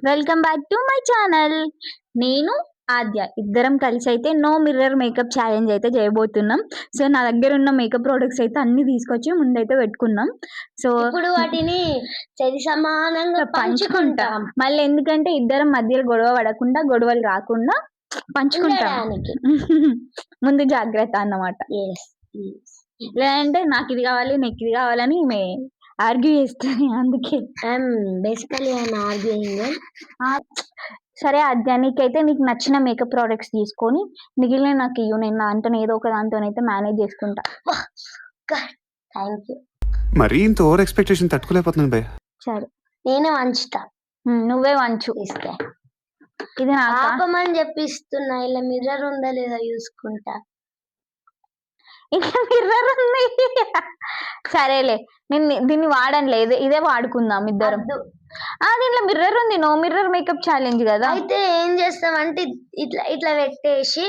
Welcome back to my channel. నేను ఆద్య ఇద్దరం కలిసి అయితే నో మిర్రర్ మేకప్ ఛాలెంజ్ అయితే చేయబోతున్నాం. సో నా దగ్గర ఉన్న మేకప్ ప్రొడక్ట్స్ అయితే అన్ని తీసుకొచ్చి ముందైతే పెట్టుకున్నాం. సో ఇప్పుడు వాటిని సరి సమానంగా పంచుకుంటాం. మళ్ళీ ఎందుకంటే ఇద్దరం మధ్యలో గొడవ పడకుండా, గొడవలు రాకుండా పంచుకుంటాం. ముందు జాగ్రత్త అన్నమాట. లేదంటే నాకు ఇది కావాలి, నీకు ఇది కావాలని ఆర్గ్యూ చేస్తుంది. అందుకే బేసికలీ సరే అద్య, నీకైతే నీకు నచ్చిన మేకప్ ప్రోడక్ట్స్ తీసుకొని మిగిలిన నాకు ఇవ్వు. నేను దాంతో ఏదో ఒక దాంతోనైతే మేనేజ్ చేసుకుంటా. Thank you. మరి ఇంత ఓవర్ ఎక్స్పెక్టేషన్ తట్టుకోలేకపోతున్నాను భయ్య. సరే నేనే వంచుతా. నువ్వే వంచు. ఇస్తే ఇది నా పాపమని చెప్పిస్తున్నా. ఇలా మిర్రర్ ఉందా లేదా చూసుకుంటా. ఇంకా మిర్రర్ ఉంది. సరేలే, నేను దీన్ని వాడనులే, ఇదే వాడుకుందాం ఇద్దరం. దీంట్లో మిర్రర్ ఉంది. నో మిర్రర్ మేకప్ ఛాలెంజ్ కదా. అయితే ఏం చేస్తామంటే ఇట్లా ఇట్లా పెట్టేసి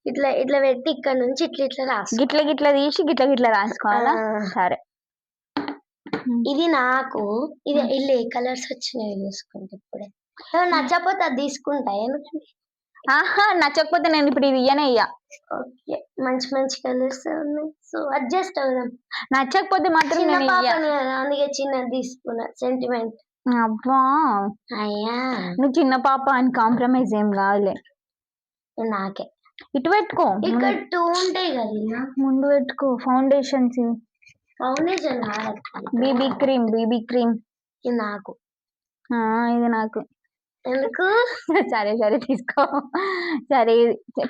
ఇట్లా పెట్టి ఇక్కడ నుంచి ఇట్లా రాసి గిట్ల తీసి గిట్ల రాసుకోవాలా? సరే, ఇది నాకు ఇది ఇల్లు ఏ కలర్స్ వచ్చినాయి చూసుకుంటే ఇప్పుడే. నచ్చకపోతే అది తీసుకుంటా. ఎందుకంటే నచ్చకపోతే నేను ఇప్పుడు ఇది ఇయ్యా. ఓకే, మంచి మంచి కలర్స్ ఉన్నాయి. సో అడ్జస్ట్ అవుదాం. నచ్చకపోతే మాత్రం నేను అందుకే చిన్నది తీసుకున్నా. సెంటిమెంట్. అబ్బా అయ్యా, నువ్వు చిన్న పాప అని కాంప్రమైజ్ ఏం కాదులే. నాకే ఇటు పెట్టుకో. ఇక్కడ 2 ఉంటాయి కదా, ముందు పెట్టుకో. ఫౌండేషన్స్, ఫౌండేషన్ బీబీ క్రీమ్ ఇది నాకు. ఇది నాకు ఎందుకు? సరే తీసుకో. సరే,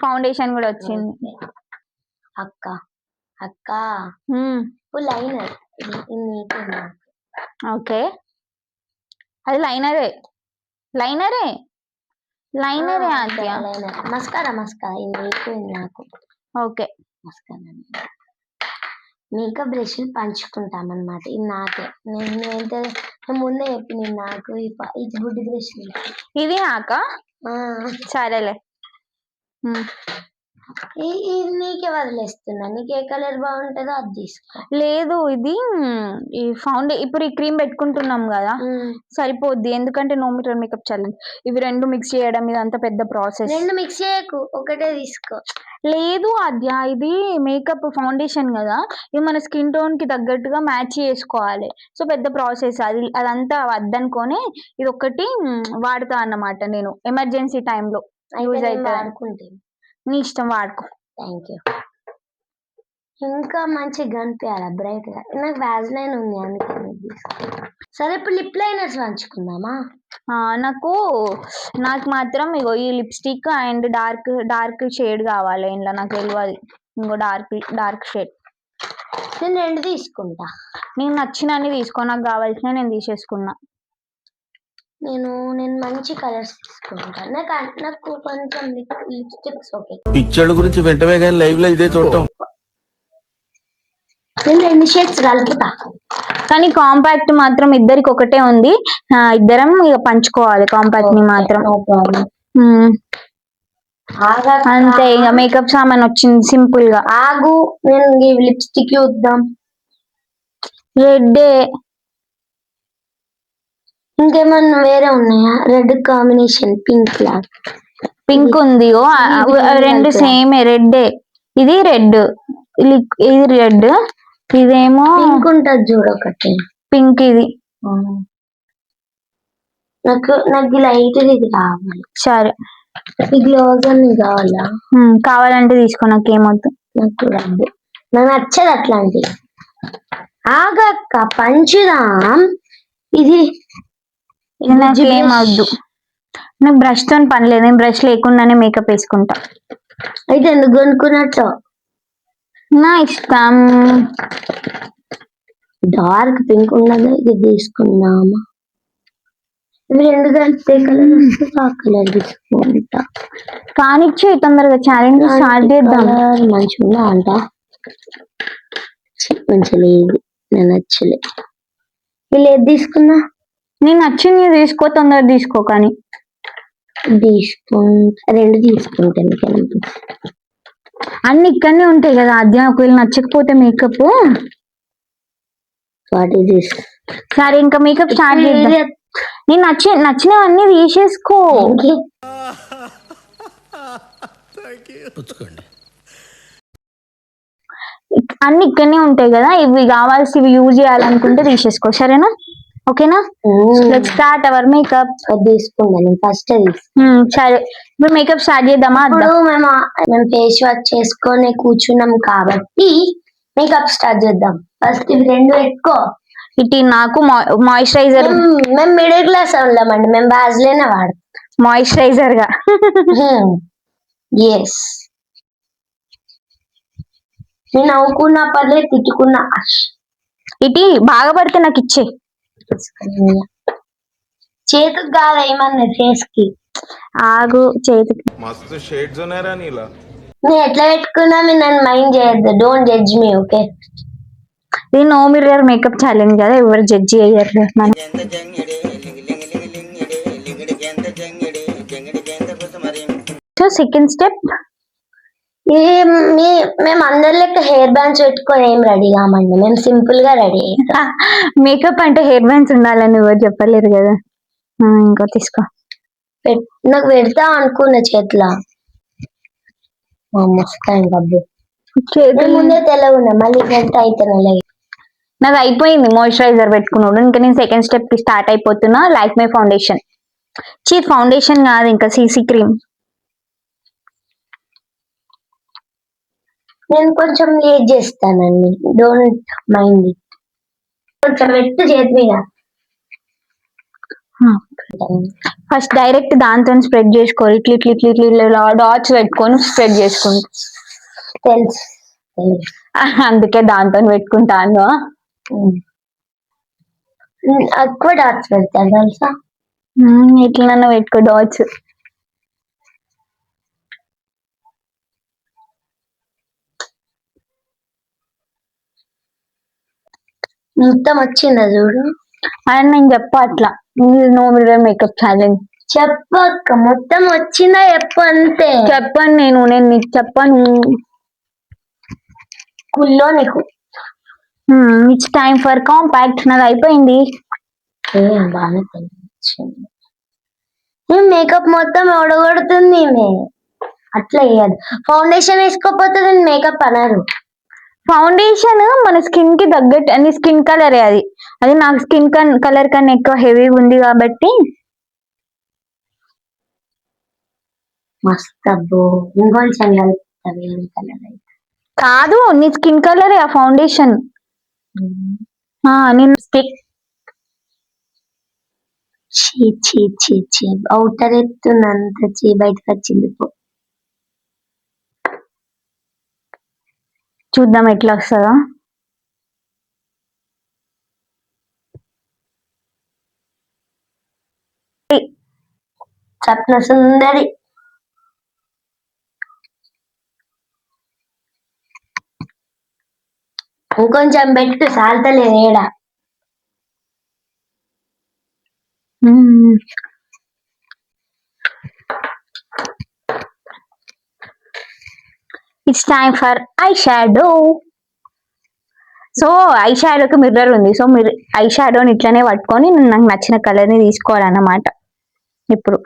ఫౌండేషన్ కూడా వచ్చింది. అక్క లైనర్. ఓకే, అది లైనరే మస్కారా ఇది అయిపోయింది నాకు. ఓకే, మస్కారా మేకప్ బ్రష్లు పంచుకుంటామన్నమాట. ఇది నాకే. నేను ముందే చెప్పి నాకు ఇది బుడ్డి బ్రష్. ఇది నాకా? సరేలే, ఇది నీకే వదిలేస్తున్నా. నీకు ఏ కలర్ బాగుంటుందో అది తీసుకో. లేదు, ఇది ఈ ఇప్పుడు ఈ క్రీమ్ పెట్టుకుంటున్నాం కదా, సరిపోద్ది. ఎందుకంటే నో మిర్రర్ మేకప్ ఛాలెంజ్. ఇవి రెండు మిక్స్ చేయడం ఇది అంత పెద్ద ప్రాసెస్. రెండు మిక్స్ చేయకు, ఒకటే తీసుకో. లేదు అద్య, ఇది మేకప్ ఫౌండేషన్ కదా, ఇది మన స్కిన్ టోన్ కి తగ్గట్టుగా మ్యాచ్ చేసుకోవాలి. సో పెద్ద ప్రాసెస్ అదంతా వద్దనుకొని ఇది ఒక్కటి వాడతా అన్నమాట. నేను ఎమర్జెన్సీ టైంలో యూజ్ అవుతుంది అనుకుంటే. నీ ఇష్టం, వాడుకో. Thank you. ఇంకా మంచిగా కనిపించాలా బ్రైట్ గా. నాకు వ్యాజ్లైన్ ఉంది అందుకే. సరే, ఇప్పుడు లిప్ లైనర్స్ పంచుకుందామా? నాకు మాత్రం ఇగో ఈ లిప్స్టిక్ అండ్ డార్క్ షేడ్ కావాలి. ఇంట్లో నాకు తెలియదు. ఇంకో డార్క్ షేడ్. నేను 2 తీసుకుంటా. నేను నచ్చినన్ని తీసుకో, నాకు కావాల్సిన నేను తీసేసుకున్నా. నేను మంచి కలర్స్ తీసుకుంటా. నాకు కొంచెం లిప్స్టిక్స్ ఓకే. పిక్చర్ గురించి వెంటనే కానీ లైవ్ లో ఇదే చూడటం. నేను 2 షేడ్స్ కలుపుతా. కానీ కాంపాక్ట్ మాత్రం ఇద్దరికి ఒకటే ఉంది. ఇద్దరం ఇక పంచుకోవాలి కాంపాక్ట్ ని మాత్రం. అంతే, ఇక మేకప్ సామాన్ వచ్చింది సింపుల్ గా. ఆగు, నేను లిప్స్టిక్ చూద్దాం. రెడ్, ఇంకేమన్నా వేరే ఉన్నాయా? రెడ్ కాంబినేషన్ పింక్ ఉంది. రెండు సేమ్ రెడ్. ఇది రెడ్, ఇది రెడ్, ఇదేమో పింక్ ఉంటుంది చూడు. ఒకటి పింక్. ఇది నాకు లైట్ ఇది కావాలి. సరే, ఈ గ్లోజ్ అన్ని కావాలా? కావాలంటే తీసుకో, నాకేమొద్దు. నాకు రద్దు, నాకు నచ్చదు అట్లాంటి. ఆగక్క, పంచుదాం. ఇది నాకేమొద్దు. నాకు బ్రష్ తో పని లేదు. నేను బ్రష్ లేకుండానే మేకప్ వేసుకుంటా. అయితే ఎందుకు కొనుక్కున్నట్లు? నా ఇష్టం. డార్క్ పింక్ ఉన్నది, ఇది తీసుకుందామా? ఇవి 2 కలిస్తే కలర్ వస్తే ఆ కలర్ తీసుకుంటా. కానిచ్చి తొందరగా ఛాలెంజ్ స్టార్ట్ చేద్దాం. మంచిగా ఉందా అంట? మంచిగా లేదు, నేను నచ్చలే. వీళ్ళు ఏది తీసుకున్నా? నేను నచ్చింది తీసుకో, తొందరగా తీసుకో. కానీ తీసుకుంటా, 2 తీసుకుంటాను. అన్ని ఇక్కడనే ఉంటాయి కదా అద్య. ఒకవేళ నచ్చకపోతే మేకప్ వాట్ ఈస్ దిస్? సరే, ఇంకా మేకప్ స్టార్ట్ చేద్దాం. నేను నచ్చినవన్నీ తీసేసుకో. అన్ని ఇక్కడనే ఉంటాయి కదా, ఇవి కావాల్సివి యూజ్ చేయాలనుకుంటే తీసేసుకో, సరేనా? ఓకేనా? Let's start our makeup. తీసుకుందాం ఫస్ట్. సరే, ఇప్పుడు మేకప్ స్టార్ట్ చేద్దామా? ఇప్పుడు మేము ఫేస్ వాష్ చేసుకొని కూర్చున్నాం కాబట్టి మేకప్ స్టార్ట్ చేద్దాం. ఫస్ట్ ఇవి రెండు పెట్టుకో. ఇటు నాకు మాయిశ్చరైజర్. మేము మిడిల్ క్లాస్ వాళ్ళమండి, మేము వ్యాజ్లైన్ వాడతాం మాయిశ్చరైజర్ గా. ఎస్, నేను నవ్వుకున్నా పర్లేదు, తిట్టుకున్నా. ఇటు బాగా పడితే నాకు ఇచ్చే. చేతికి కాదు ఏమన్నా ఫేస్ కి. ఆగు, చేతికి. మస్తు షేడ్స్ ఉన్నాయరా నీలా. నేను ఎట్లా పెట్టుకున్నా మీరు నన్ను మైండ్ చేయొద్దు. Don't judge me, okay? ఇది నో మిర్రర్ మేకప్ ఛాలెంజ్ కదా, ఎవరు జడ్జి అయ్యారు మనం. సో సెకండ్ స్టెప్, మేము అందరి లెక్క హెయిర్ బ్యాండ్స్ పెట్టుకొని ఏం రెడీ కామండి, మేము సింపుల్ గా రెడీ అవుతాం. మేకప్ అంటే హెయిర్ బ్యాండ్స్ ఉండాలని ఎవరు చెప్పలేరు కదా. ఇంకా తీసుకో. నాకు పెడతా అనుకున్న చేతిలో మస్తాయి డబ్బు. ముందే తెల్లగున్నా, మళ్ళీ పెడతా అయితే నల్లగా. నాకు అయిపోయింది మాయిశ్చరైజర్ పెట్టుకున్నాడు. ఇంకా నేను సెకండ్ స్టెప్ కి స్టార్ట్ అయిపోతున్నా. లాక్మే ఫౌండేషన్. ఫౌండేషన్ కాదు, ఇంకా సీసీ క్రీమ్. నేను కొంచెం లేట్ చేస్తానండి, డోంట్ మైండ్ ఇట్. కొంచెం పెట్టు చేతి మీద. ఫస్ట్ డైరెక్ట్ దాంతో స్ప్రెడ్ చేసుకో. ఇట్లా ఇట్లా ఇట్లా ఇట్లా ఇట్లా డాట్స్ పెట్టుకొని స్ప్రెడ్ చేసుకుంటా. తెలుసు, అందుకే దాంతో పెట్టుకుంటాను. ఎక్కువ డాట్స్ పెడతాను తెలుసా. ఎట్లన్నా పెట్టుకో డాట్స్. మొత్తం వచ్చిందా చూడు. అని నేను చెప్ప అట్లా, నో మిర్రర్ మేకప్ ఛాలెంజ్. చెప్పక్క మొత్తం వచ్చిందా చెప్పు అంతే. చెప్పను నేను నీకు చెప్పను. కుల్లో నీకు. It's time for compact. నాది అయిపోయింది. బాగానే మేకప్ మొత్తం ఓడగొడుతుంది. అట్లా వేయదు. ఫౌండేషన్ వేసుకోకపోతే నేను మేకప్ అనరు. ఫౌండేషన్ మన స్కిన్ కి తగ్గట్టు, అని స్కిన్ కలరే అది. అది నాకు స్కిన్ కలర్ కన్నా ఎక్కువ హెవీగా ఉంది కాబట్టి. మస్తు ఇంకొంచెం కలుపుతా. కాదు, నీ స్కిన్ కలరే ఆ ఫౌండేషన్. నేను స్టిక్. అవుటర్ ఎత్తున్నంత బయటకు వచ్చింది. చూద్దాం ఎట్లా వస్తుందో. స్వప్న సుందరి. ఇంకొంచెం పెట్టు, సాల్తలేదు ఏడా. It's time for eye shadow. So eye షాడోకి మిర్రర్ ఉంది. సో మీరు ఐ షాడోని ఇట్లనే పట్టుకొని నాకు నచ్చిన కలర్ ని తీసుకోవాలన్నమాట. ఇప్పుడు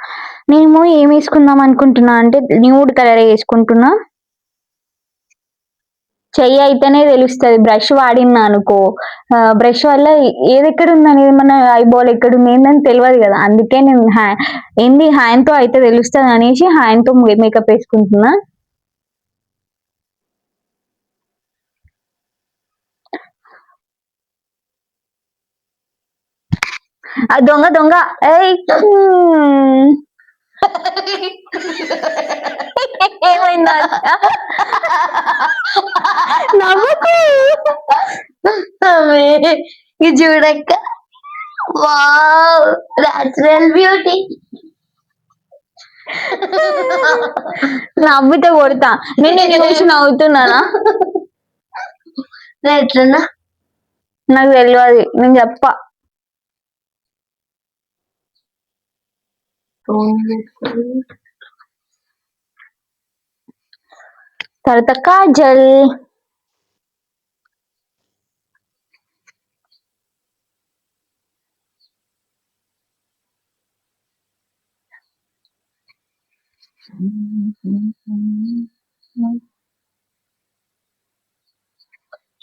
నేను ఏం వేసుకుందాం అనుకుంటున్నా అంటే న్యూడ్ కలర్ వేసుకుంటున్నా. చెయ్యి అయితేనే తెలుస్తుంది. బ్రష్ వాడినా అనుకో, బ్రష్ వల్ల ఏది ఎక్కడ ఉందనేది, మన ఐబాల్ ఎక్కడ ఉంది ఏందని తెలియదు కదా. అందుకే నేను ఏంది హ్యాండ్ తో అయితే తెలుస్తుంది అనేసి హ్యాండ్ తో మేకప్ వేసుకుంటున్నా. దొంగ దొంగ. ఏమైందా? నవ్వుకు. ఇది చూడక్క, వావ్ నేచురల్ బ్యూటీ. నవ్వితే కొడతా. నేను చూసి నవ్వుతున్నానా? ఎట్లన్నా నాకు తెలియదు, నేను చెప్పా. తర్వాత కాజల్.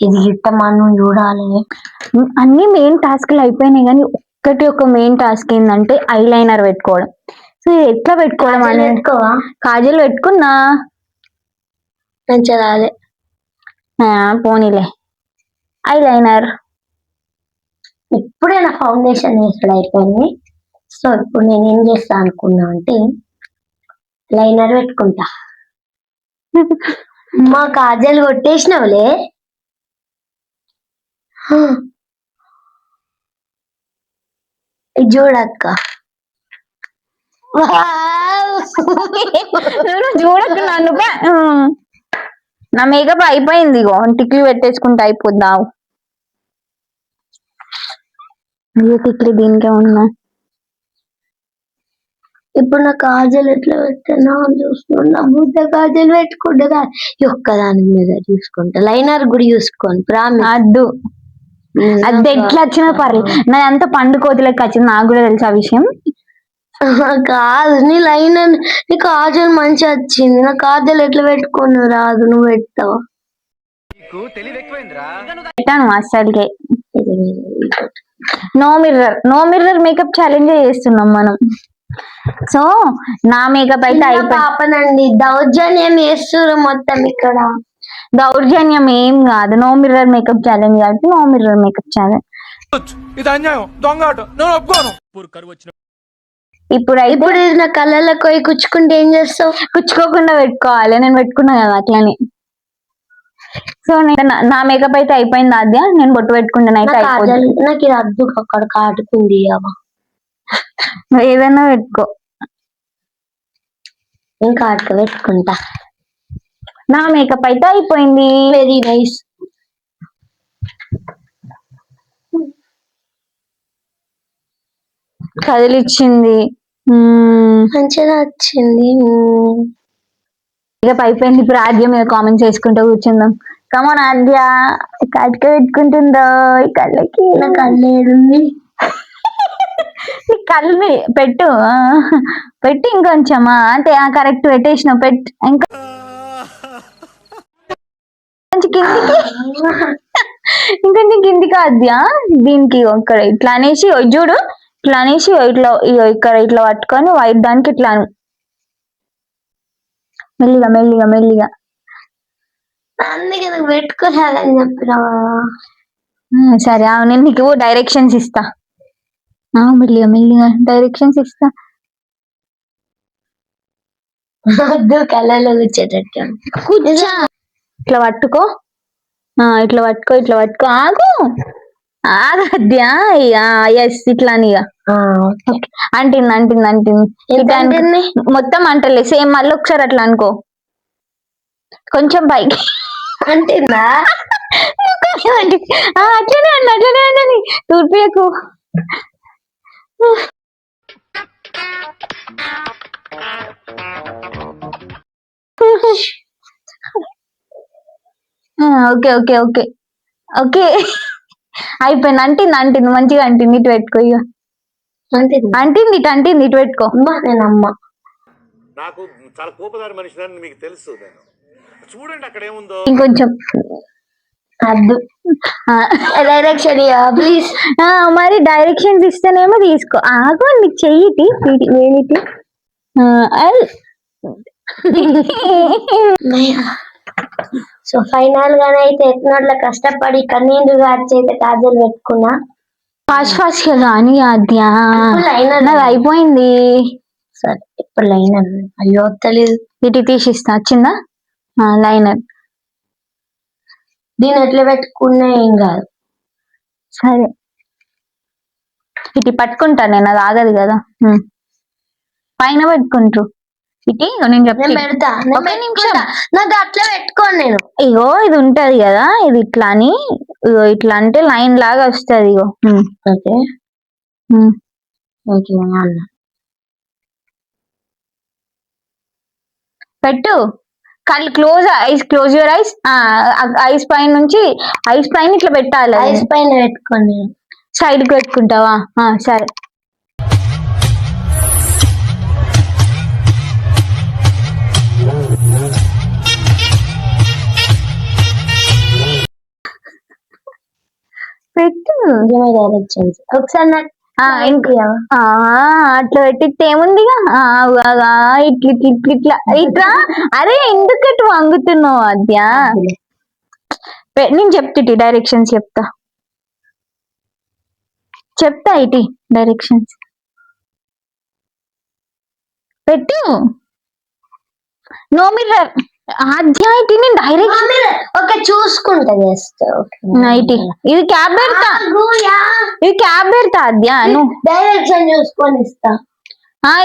ఇది గిట్ట మనం చూడాలి. అన్ని మెయిన్ టాస్క్లు అయిపోయినాయి కానీ ఒక మెయిన్ టాస్క్ ఏంటంటే ఐ లైనర్ పెట్టుకోవడం. సో ఇది ఎట్లా పెట్టుకోవడం కాజల్ అనేది పెట్టుకోవా? కాజల్ పెట్టుకున్నా మంచిగా రాలే. పోనీలే ఐ లైనర్. ఇప్పుడే నా ఫౌండేషన్ వేసుడు అయిపోయింది. సో ఇప్పుడు నేను ఏం చేస్తా అనుకున్నా అంటే లైనర్ పెట్టుకుంటా. మా కాజల్ కొట్టేసినవులే. ఇది చూడక్క. చూడకు నన్ను నా మేకప్ అయిపోయింది. ఇగో టిక్లీ పెట్టేసుకుంటే అయిపోద్దావు. టిక్లీ దీనికే ఉన్నా. ఇప్పుడు నా కాజల్ ఎట్లా పెట్టినా చూసుకుంటా. బుద్ధ కాజల్ పెట్టుకుంటా ఒక్కదాని మీద చూసుకుంటా. లైనర్ కూడా చూసుకోండి ప్రామిస్. అద్దు అది ఎట్లా వచ్చినా పర్లేదు. నాదంతా పండు కోతిలకి వచ్చింది. నాకు కూడా తెలుసు ఆ విషయం. కాదు నీ లైనర్ నీ కాజల్ మంచిగా వచ్చింది. నా కాజల్ ఎట్లా పెట్టుకున్నా రాదు. నువ్వు పెడతావా? పెట్టాను అస్సలకే. నో మిర్రర్ మేకప్ ఛాలెంజ్ చేస్తున్నాం మనం. సో నా మేకప్ అయితే పాపనండి దౌర్జన్యం చేస్తున్నారు మొత్తం ఇక్కడ. దౌర్జన్యం ఏం కాదు. నో మిర్రర్ మేకప్ ఛాలెంజ్ కాబట్టి నో మిర్రర్ మేకప్ ఛాలెంజ్. ఇది అన్యాయం, దొంగ నేను ఒప్పుకోను. ఇప్పుడు నా కళ్ళలో పోయి కుచ్చుకుంటే ఏం చేస్తావు? కుచ్చుకోకుండా పెట్టుకోవాలి. నేను పెట్టుకున్నా కదా అట్లని. సో నా మేకప్ అయితే అయిపోయింది. ఆద్య నేను బొట్టు పెట్టుకుంటాను అయితే అయిపోయింది. నాకు ఇది అద్దు అక్కడ కాటుకుంది. ఏదైనా పెట్టుకో. ఇంకా అట్లా పెట్టుకుంటా. నా మేకప్ అయితే అయిపోయింది. Very nice. కదిలిచ్చింది మంచిగా వచ్చింది. ఇక అయిపోయింది. ఇప్పుడు ఆద్య మీద కామెంట్స్ వేసుకుంటూ కూర్చుందాం. కమోన్ ఆద్య కాటిక పెట్టుకుంటుందో ఈ కళ్ళకి. నా కళ్ళు ఏడుంది. నీ కళ్ళని పెట్టు పెట్టి ఇంకొంచెమా అంటే కరెక్ట్ పెట్టేసిన పెట్టు. ఇంకా కిందికి ఇంకొంచెం కిందికి ఆద్య. దీనికి ఇక్కడ ఇట్లా అనేసి చూడు. ఇట్లా అనేసి ఇట్లా ఇక్కడ ఇట్లా పట్టుకొని వైట్ దానికి ఇట్లా మెల్లిగా మెల్లిగా మెల్లిగా. అందుకే నాకు పెట్టుకోలేదని చెప్పినా. సరే నేను నీకు డైరెక్షన్స్ ఇస్తా. మెల్లిగా మెల్లిగా డైరెక్షన్స్ ఇస్తా. వద్దు కళ్ళలో కూర్చేటట్టు కూర్చో. ఇట్లా పట్టుకో. ఇట్లా పట్టుకో. ఇట్లా పట్టుకో. ఆగద్యా. ఎస్ ఇట్లా అని. అంటింది అంటింది అంటింది. మొత్తం అంటలే సేమ్. మళ్ళీ ఒకసారి అట్లా అనుకో. కొంచెం పైకి అంటిందా? అట్లనే అండి అట్లనే అండి. తూర్పియకు. ఓకే ఓకే ఓకే ఓకే అయిపోయింది. అంటింది అంటింది మంచిగా అంటింది. ఇటు పెట్టుకో. ఇక అంటింది ఇటు అంటింది. ఇటు పెట్టుకో. నేను అమ్మ నాకు చాలా కోపదారి మనిషి మీకు తెలుసు. చూడండి అక్కడ ఏముందో. ఇంకొంచెం అద్దు డైరెక్షన్ ప్లీజ్. మరి డైరెక్షన్స్ ఇస్తేనేమో తీసుకో. ఆగు నీకు చెయ్యిటి వేలిటి. సో ఫైనల్ గానే అయితే ఎట్నోట్ల కష్టపడి కన్నీళ్ళు గార్చి అయితే కాజల్ పెట్టుకున్నా. ఫాస్ట్ ఫాస్ట్ గా కానీ ఆద్య నాది అయిపోయింది. సరే ఇప్పుడు లైనర్. అయ్యో తెలీదు. ఇటు తీసిస్తా. వచ్చిందా లైనర్? దీని ఎట్లా పెట్టుకున్నా ఏం కాదు. సరే ఇటు పట్టుకుంటా నేను. అది ఆగదు కదా. పైన పెట్టుకుంటారు. ఇటు నేను పెడతా. నాకు అట్లా పెట్టుకోను నేను. ఇగో ఇది ఉంటది కదా. ఇది ఇట్లా అని ఇగో ఇట్లా అంటే లైన్ లాగా వస్తుంది. ఇగో ఓకే ఓకే అన్న పెట్టు. కళ్ళు close. Eyes close your eyes. Ice పైన నుంచి ఐస్ పైన ఇట్లా పెట్టాలి. ఐస్ పైన పెట్టుకోను నేను. సైడ్ కి పెట్టుకుంటావా? సరే పెట్టు. డైరెక్షన్స్ ఒకసారి నాకు అట్లా పెట్టితే ఏముంది ఇట్లా ఇట్లా ఇట్లా ఇట్లా ఇట్లా. అరే ఎందుకు అటు వంగుతున్నావు అద్య? నేను చెప్తా డైరెక్షన్స్ చెప్తా ఇటీ డైరెక్షన్స్ పెట్టు. నో మిర్రర్ ఆద్య ఇటీ నేను డైరెక్షన్ ఓకే చూసుకుంటా జస్ట్ ఇటీ ఇది క్యాబ్ పెడతా. ఇది క్యాబ్ పెడతా అద్య నువ్వు డైరెక్షన్ చూసుకొని ఇస్తా.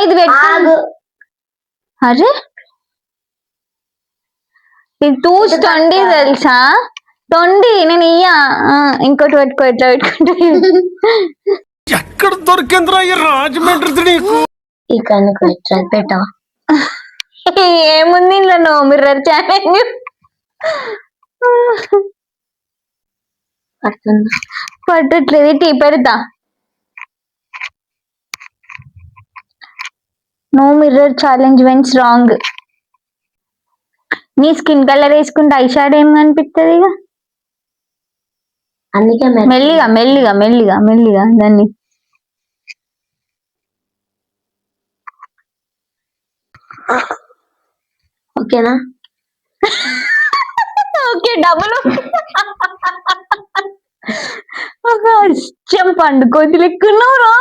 ఇది పెట్టు. అరే ఇది తొండి తెలుసా? తొండి నేను ఇంకోటి పెట్టుకో. ఎట్లా పెట్టుకుంటా ఎక్కడ దొరికిందిరా ఈ రాజమండ్రి నీకు? ఈ కనుక పెట్టా ఏముంది ఇంట్లో నో మిర్రర్ ఛాలెంజ్. పట్టట్లేదు టీ పెడతా. No mirror challenge went wrong. నీ స్కిన్ కలర్ వేసుకుంటే ఐ షాడో ఏం కనిపిస్తుంది ఇక? అందుకే మెల్లిగా మెల్లిగా మెల్లిగా మెల్లిగా దాన్ని ఓకేనా? ఓకే డబుల్ ఒక పండుకోతి లెక్కున్నావురా.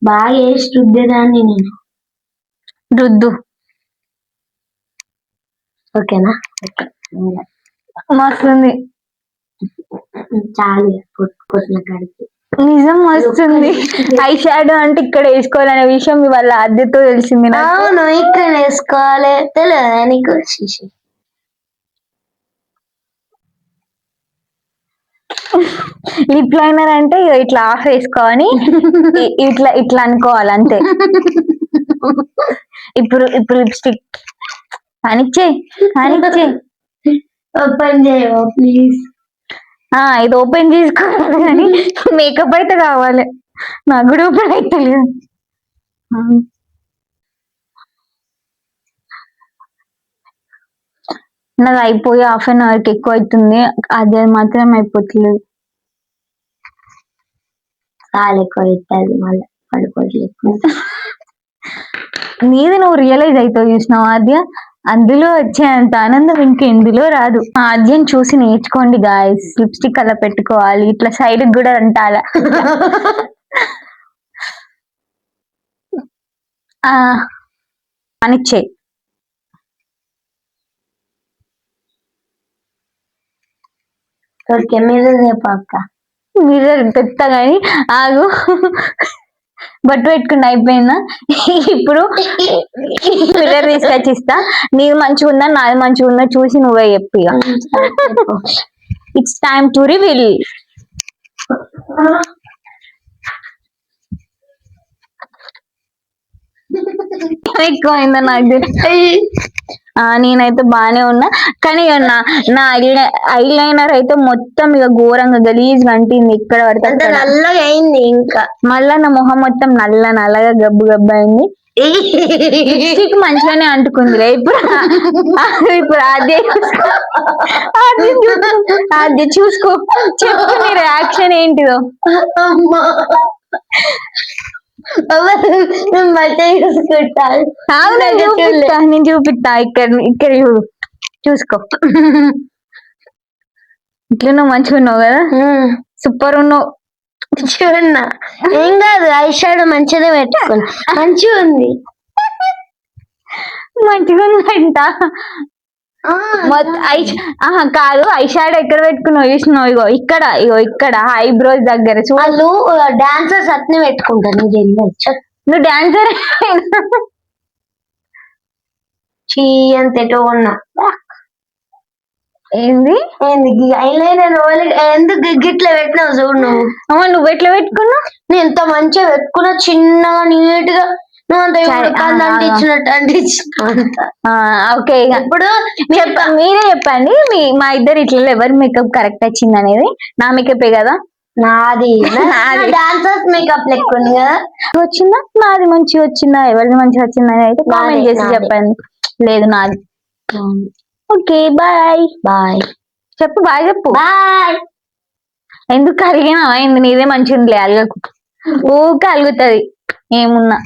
బాగా వేసి రుద్దేదాన్ని నేను. రుద్దు. ఓకేనా? మస్తుంది. చాలు కొట్టిన కాడికి. నిజం వస్తుంది. ఐ షాడో అంటే ఇక్కడ వేసుకోవాలనే విషయం ఇవాళ ఆద్యతో తెలిసింది నాకు. అవును ఇక్కడ వేసుకోవాలి తెలియదా నీకు? లిప్ లైనర్ అంటే ఇట్లా ఆఫ్ వేసుకోవాలి, ఇట్లా ఇట్లా అనుకోవాలి అంతే. ఇప్పుడు ఇప్పుడు లిప్స్టిక్ అనిచ్చే ఓపెన్ చేయవా ప్లీజ్? ఇది ఓపెన్ చేసుకోవాలి కానీ మేకప్ అయితే కావాలి. నాకు కూడా ఓపెన్ అయితే లేదు. నాది అయిపోయి ½ కి ఎక్కువ అవుతుంది. అది మాత్రం అయిపోతలేదు. చాలా ఎక్కువ అవుతుంది మళ్ళీ పడుకోవట్లేదు. నీది నువ్వు రియలైజ్ అవుతావు చూసినావు ఆద్య. అందులో వచ్చేంత ఆనందం ఇంకెందులో రాదు. ఆద్యం చూసి నేర్చుకోండి గాయస్. లిప్స్టిక్ అలా పెట్టుకోవాలి, ఇట్లా సైడ్ కూడా అంటాల. అనిచ్చే ఓకే మీరు చెప్పక్క. మీరు పెడతా గాని ఆగు. బట్టు పెట్టుకుని అయిపోయిందా? ఇప్పుడు మిర్రర్ తీసుకొచ్చి ఇస్తా. నీది మంచిగా ఉందా నాది మంచిగా ఉందా చూసి నువ్వే చెప్పి. It's time to reveal. ఎక్కువైందా నాకు? నేనైతే బానే ఉన్నా కానీ నా ఐ లైనర్ అయితే మొత్తం ఇక ఘోరంగా గలీజ్గా అంటింది. ఇక్కడ పడితే నల్లగా అయింది. ఇంకా మళ్ళా నా మొహం మొత్తం నల్లగా గబ్బు గబ్బు అయింది. లిప్స్టిక్ మంచిగానే అంటుకుందిలే. ఇప్పుడు అదే చూసుకో. చెప్పు నీ రియాక్షన్ ఏంటిదో. నేను చూపిస్తా. ఇక్కడ చూసుకో. ఇట్లా నువ్వు మంచిగా ఉన్నావు కదా, సూపర్ ఉన్నావు. చూడన్నా ఏం కాదు. ఐ షాడో మంచిగా పెట్టుకోండి. మంచిగా ఉంది. మంచిగా ఉందంట. కాదు ఐ షాడో ఎక్కడ పెట్టుకున్నావు చూసినావు? ఇగో ఇక్కడ ఐబ్రోస్ దగ్గర. వాళ్ళు డాన్సర్స్ అట్నే పెట్టుకుంటారు. నువ్వు డాన్సర్ అంతేటో ఉన్నా. ఏంది ఎందుకు గిట్లా పెట్టినావు చూడు నువ్వు. నువ్వు ఎట్లా పెట్టుకున్నావు? నేను ఎంత మంచిగా పెట్టుకున్నా, చిన్నగా నీట్ గా. నువ్వు అంత అంటించినట్టు అంటించిన. ఓకే ఇప్పుడు మీరే చెప్పండి. మా ఇద్దరు ఇట్లా ఎవరి మేకప్ కరెక్ట్ వచ్చింది అనేది. నా మేకపే కదా? నాది డాన్సర్స్ మేకప్ లెక్క ఉంది కదా. వచ్చిందా? నాది మంచిగా వచ్చిందా? ఎవరిది మంచిగా వచ్చిందా అని అయితే కామెంట్ చేసి చెప్పండి. లేదు నాది. Okay bye. చెప్పు బాయ్ చెప్పు. బాయ్. ఎందుకు అలిగినా అయింది నీదే మంచిగా ఉందిలే, అలగకు. ఊకే అలుగుతుంది ఏమున్నా.